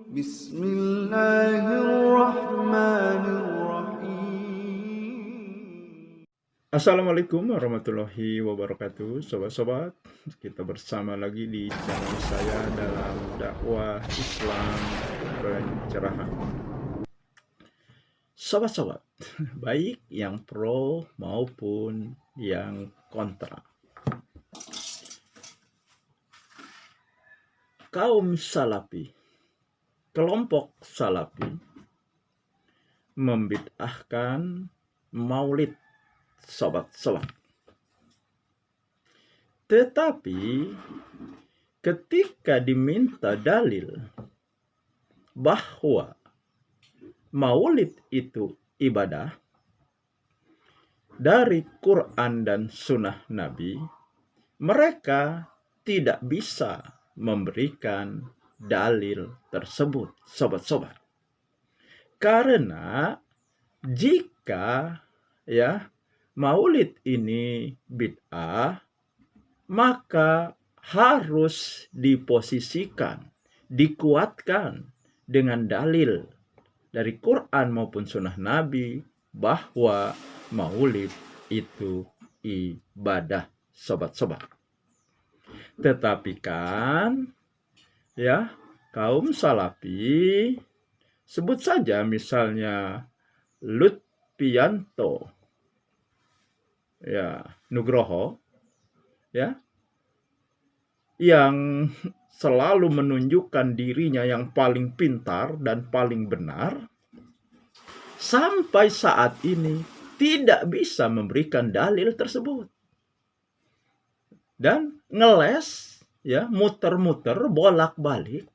Bismillahirrahmanirrahim. Assalamualaikum warahmatullahi wabarakatuh. Sobat-sobat, kita bersama lagi di channel saya dalam dakwah Islam pencerahan. Sobat-sobat, baik yang pro maupun yang kontra, kaum salafi, kelompok salafi membid'ahkan maulid, sobat-sobat. Tetapi ketika diminta dalil bahwa maulid itu ibadah dari Quran dan Sunnah Nabi, mereka tidak bisa memberikan dalil tersebut, sobat-sobat. Karena jika maulid ini bid'ah, maka harus diposisikan, dikuatkan dengan dalil dari Quran maupun Sunnah Nabi bahwa maulid itu ibadah, sobat-sobat. Tetapi kan kaum salafi, sebut saja misalnya Lutfianto Nugroho yang selalu menunjukkan dirinya yang paling pintar dan paling benar, sampai saat ini tidak bisa memberikan dalil tersebut dan ngeles muter-muter bolak-balik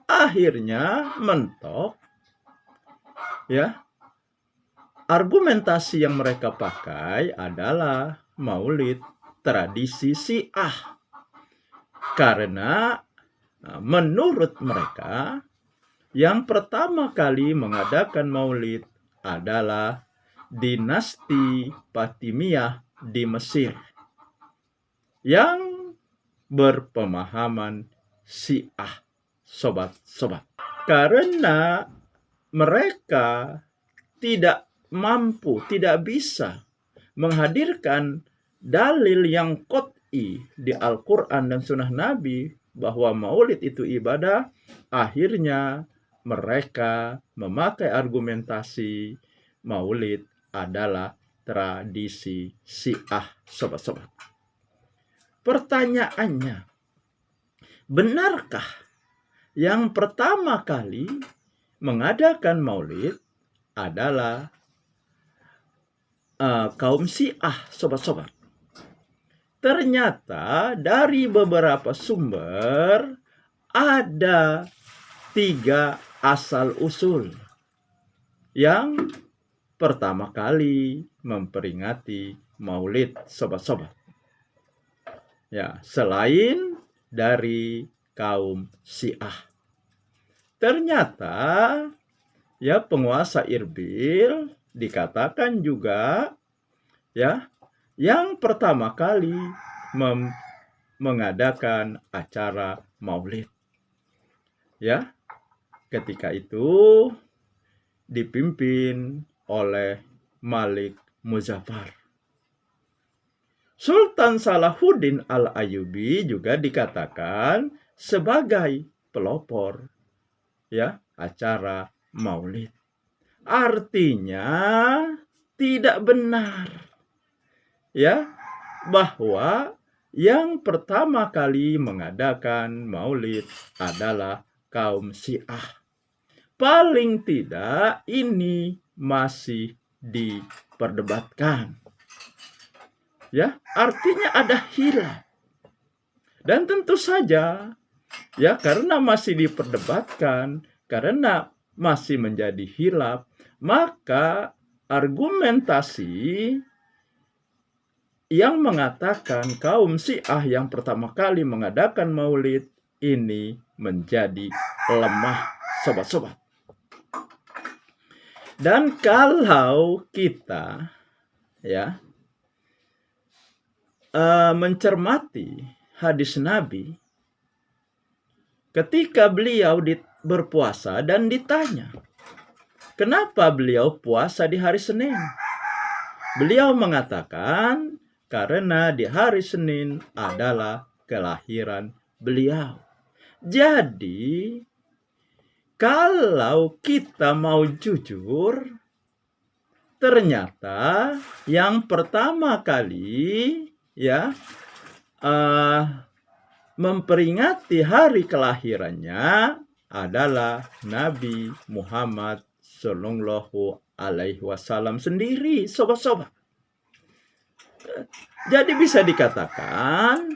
akhirnya mentok argumentasi yang mereka pakai adalah maulid tradisi Syiah. Karena menurut mereka yang pertama kali mengadakan maulid adalah dinasti Fatimiyah di Mesir yang berpemahaman Syiah, sobat-sobat. Karena mereka tidak mampu, tidak bisa menghadirkan dalil yang qot'i di Al-Quran dan Sunnah Nabi bahwa maulid itu ibadah, akhirnya mereka memakai argumentasi maulid adalah tradisi Syiah, sobat-sobat. Pertanyaannya, benarkah yang pertama kali mengadakan maulid adalah kaum Syiah, sobat-sobat? Ternyata dari beberapa sumber ada 3 asal-usul yang pertama kali memperingati maulid, sobat-sobat. Selain dari kaum Syiah. Ternyata penguasa Irbil dikatakan juga yang pertama kali mengadakan acara maulid. Ketika itu dipimpin oleh Malik Muzaffar. Sultan Salahuddin Al-Ayyubi juga dikatakan sebagai pelopor acara maulid. Artinya tidak benar bahwa yang pertama kali mengadakan maulid adalah kaum Syiah. Paling tidak ini masih diperdebatkan. Artinya ada hilaf. Dan tentu saja karena masih diperdebatkan, karena masih menjadi hilaf, maka argumentasi yang mengatakan kaum Syiah yang pertama kali mengadakan maulid ini menjadi lemah, sobat-sobat. Dan kalau kita mencermati hadis Nabi ketika beliau berpuasa dan ditanya, kenapa beliau puasa di hari Senin? Beliau mengatakan karena di hari Senin adalah kelahiran beliau. Jadi kalau kita mau jujur, ternyata yang pertama kali memperingati hari kelahirannya adalah Nabi Muhammad Sallallahu Alaihi Wasallam sendiri, sobat-sobat. Jadi bisa dikatakan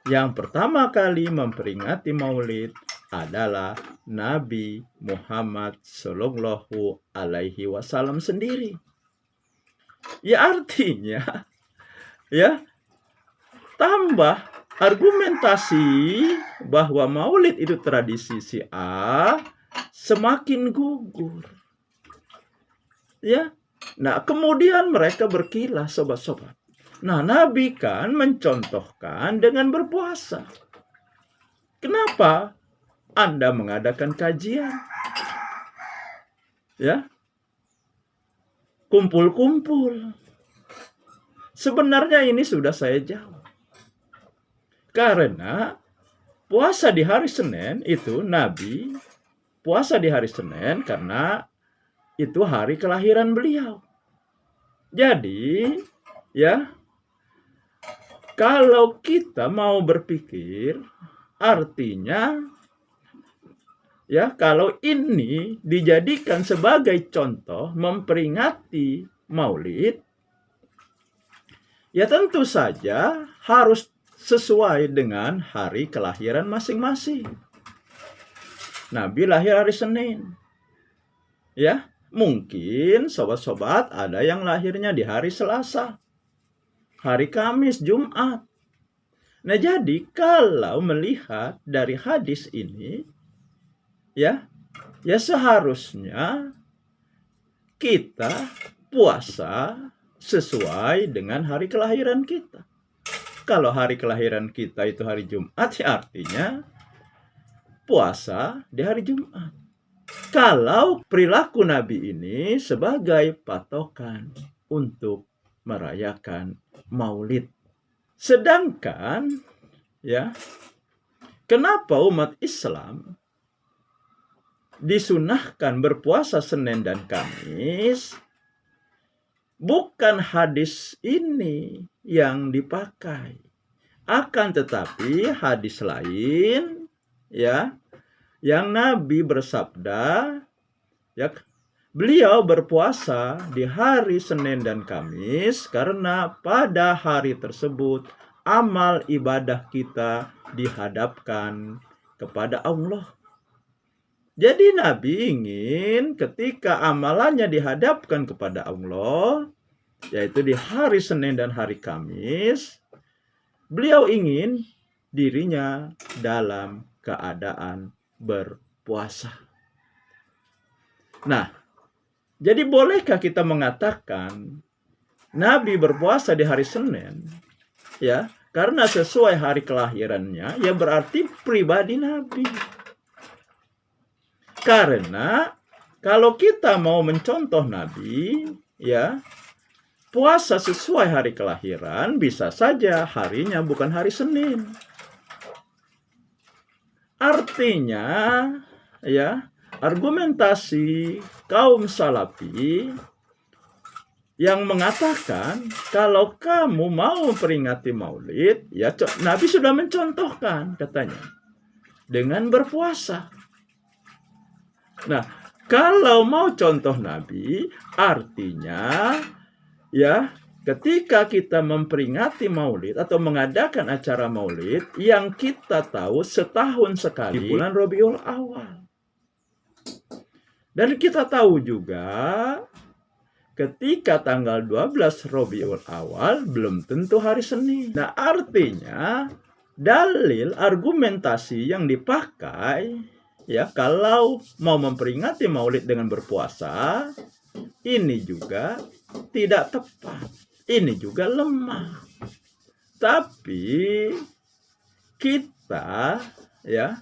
yang pertama kali memperingati maulid adalah Nabi Muhammad Sallallahu Alaihi Wasallam sendiri. Ya artinya tambah argumentasi bahwa maulid itu tradisi Syiah semakin gugur. Nah, kemudian mereka berkilah, sobat-sobat. Nah, Nabi kan mencontohkan dengan berpuasa. Kenapa Anda mengadakan kajian? Kumpul-kumpul. Sebenarnya ini sudah saya jawab. Karena puasa di hari Senin itu Nabi puasa di hari Senin karena itu hari kelahiran beliau. Jadi kalau kita mau berpikir, artinya kalau ini dijadikan sebagai contoh memperingati maulid, tentu saja harus sesuai dengan hari kelahiran masing-masing. Nabi lahir hari Senin. Mungkin sobat-sobat ada yang lahirnya di hari Selasa, hari Kamis, Jumat. Nah, jadi kalau melihat dari hadis ini, seharusnya kita puasa sesuai dengan hari kelahiran kita. Kalau hari kelahiran kita itu hari Jumat, artinya puasa di hari Jumat. Kalau perilaku Nabi ini sebagai patokan untuk merayakan maulid. Sedangkan kenapa umat Islam disunahkan berpuasa Senin dan Kamis? Bukan hadis ini yang dipakai, akan tetapi hadis lain yang Nabi bersabda, beliau berpuasa di hari Senin dan Kamis karena pada hari tersebut amal ibadah kita dihadapkan kepada Allah. Jadi Nabi ingin ketika amalannya dihadapkan kepada Allah, yaitu di hari Senin dan hari Kamis, beliau ingin dirinya dalam keadaan berpuasa. Nah, jadi bolehkah kita mengatakan Nabi berpuasa di hari Senin? Karena sesuai hari kelahirannya, berarti pribadi Nabi. Karena kalau kita mau mencontoh Nabi, puasa sesuai hari kelahiran bisa saja harinya bukan hari Senin. Artinya, argumentasi kaum Salafi yang mengatakan kalau kamu mau memperingati maulid, Nabi sudah mencontohkan katanya dengan berpuasa. Nah, kalau mau contoh Nabi, artinya ketika kita memperingati maulid atau mengadakan acara maulid yang kita tahu setahun sekali di bulan Rabiul Awal. Dan kita tahu juga ketika tanggal 12 Rabiul Awal belum tentu hari Senin. Nah, artinya dalil argumentasi yang dipakai ya kalau mau memperingati Maulid dengan berpuasa ini juga tidak tepat. Ini juga lemah. Tapi kita ya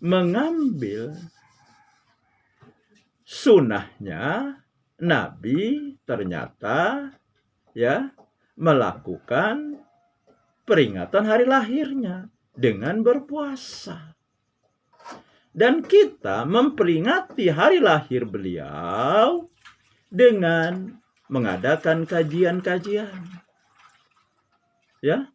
mengambil sunnahnya Nabi ternyata ya melakukan peringatan hari lahirnya dengan berpuasa. Dan kita memperingati hari lahir beliau dengan mengadakan kajian-kajian. Ya.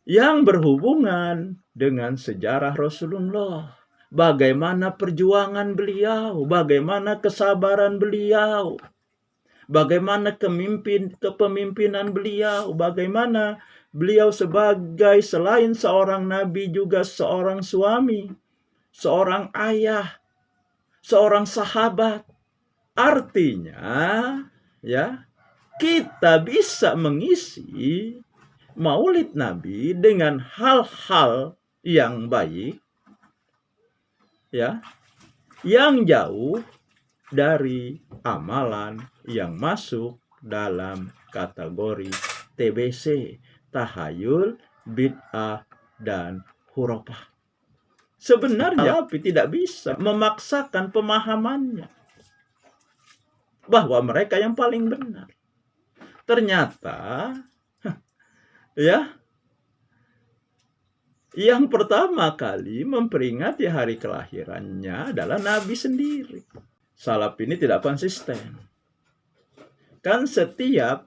Yang berhubungan dengan sejarah Rasulullah. Bagaimana perjuangan beliau, bagaimana kesabaran beliau, bagaimana kepemimpinan beliau, bagaimana beliau sebagai selain seorang nabi juga seorang suami, seorang ayah, seorang sahabat. Artinya, ya, kita bisa mengisi Maulid Nabi dengan hal-hal yang baik, ya, yang jauh dari amalan yang masuk dalam kategori TBC, tahayul, bid'ah, dan hurafah. Sebenarnya tapi tidak bisa memaksakan pemahamannya bahwa mereka yang paling benar. Ternyata ya yang pertama kali memperingati hari kelahirannya adalah Nabi sendiri. Salaf ini tidak konsisten. Kan setiap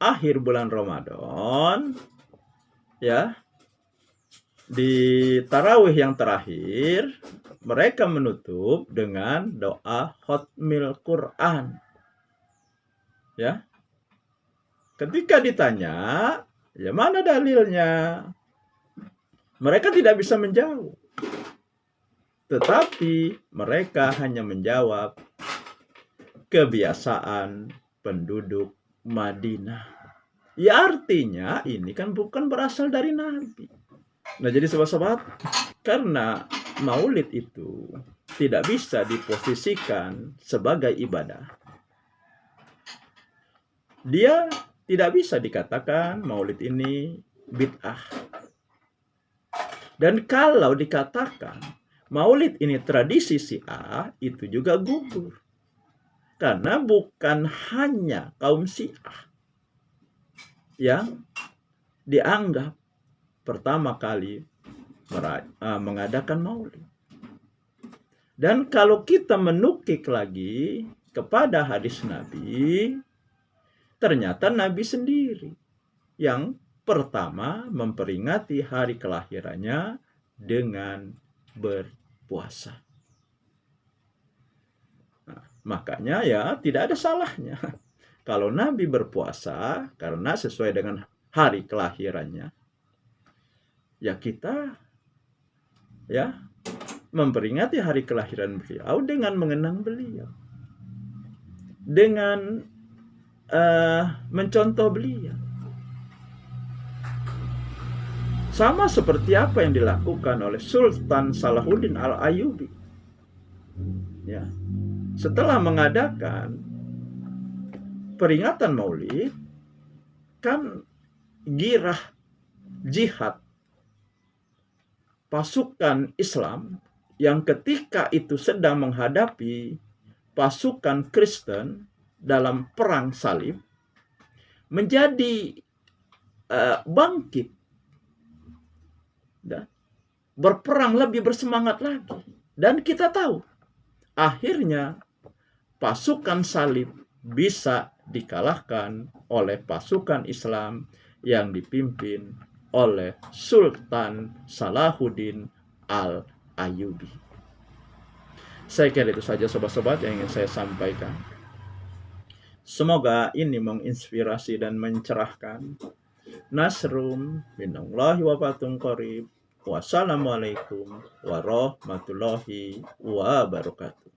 akhir bulan Ramadan, ya, di tarawih yang terakhir, mereka menutup dengan doa khatmil Quran. Ya. Ketika ditanya, ya mana dalilnya? Mereka tidak bisa menjawab. Tetapi mereka hanya menjawab kebiasaan penduduk Madinah. Ya artinya ini kan bukan berasal dari Nabi. Nah jadi sobat-sobat, karena Maulid itu tidak bisa diposisikan sebagai ibadah. Dia tidak bisa dikatakan Maulid ini bid'ah. Dan kalau dikatakan Maulid ini tradisi Syiah, itu juga gugur. Karena bukan hanya kaum Syiah yang dianggap pertama kali mengadakan Maulid. Dan kalau kita menukik lagi kepada hadis Nabi, ternyata Nabi sendiri yang pertama memperingati hari kelahirannya dengan berpuasa. Nah, makanya ya tidak ada salahnya kalau Nabi berpuasa karena sesuai dengan hari kelahirannya. Ya kita ya memperingati hari kelahiran beliau dengan mengenang beliau. Dengan mencontoh beliau. Sama seperti apa yang dilakukan oleh Sultan Salahuddin Al-Ayyubi. Ya. Setelah mengadakan peringatan Maulid, kan girah jihad pasukan Islam yang ketika itu sedang menghadapi pasukan Kristen dalam perang salib menjadi bangkit. Berperang lebih bersemangat lagi. Dan kita tahu akhirnya pasukan salib bisa dikalahkan oleh pasukan Islam yang dipimpin oleh Sultan Salahuddin Al-Ayyubi. Saya kira itu saja sobat-sobat yang ingin saya sampaikan. Semoga ini menginspirasi dan mencerahkan. Nasrum minallahi wa fatun qarib. Wassalamualaikum warahmatullahi wabarakatuh.